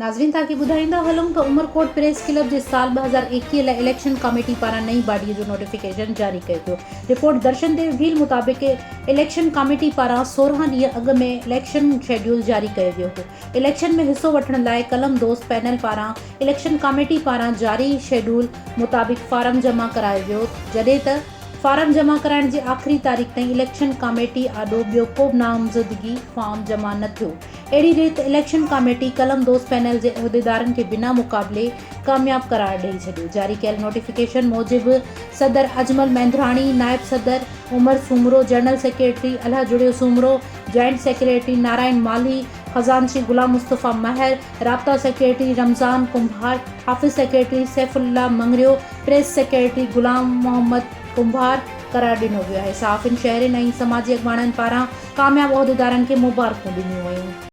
नाज़रीन ताकि ॿुधाईंदा हलूं त उमरकोट प्रेस क्लब जे साल 2021 लाइ इलेक्शन कमेटी पारां नई बाडीअ जो नोटिफिकेशन जारी कयो वियो। रिपोर्ट दर्शन देव भील मुताबिक़ इलेक्शन कमेटी पारां 16 ॾींहं अॻु में इलेक्शन शेड्यूल जारी कयो वियो हो। इलेक्शन में हिस्सो वठण लाइ कलम दोस्त पैनल पारां इलेक्शन कमेटी पारां जारी शेड्यूल मुताबिक़ फारम जमा करायो वियो, जॾहिं त फारम जमा कराइण जी आख़िरी तारीख़ ताईं इलेक्शन कमेटी आॾो ॿियो को बि नामज़दगी फॉर्म जमा न थियो। अहिड़ी रीति इलेक्शन कमेटी कलम दोस्त पैनल जे उहिदेदारनि खे बिना मुक़ाबले कामयाब करार ॾेई छॾियो। जारी कयल नोटिफिकेशन मूजिबि सदर अजमल मेंदराणी, नायब सदर उमर सूमरो, जनरल सेक्रेटरी अल्लाह जुड़ियो सूमरो, जॉइंट सेक्रेटरी नारायण माली, खजानची गुलाम मुस्तफ़ा महर, राब्ता सेक्रेटरी रमज़ान कुंभार, हाफ़िज़ secretary Saifullah Mangrio, press secretary Ghulam Mohammad Kumbhar करार ॾिनो वियो आहे। साफ़िन, शहरिन ऐं समाजी अॻवाननि पारां कामयाब उहिदेदारनि खे मुबारकूं ॾिनियूं वयूं।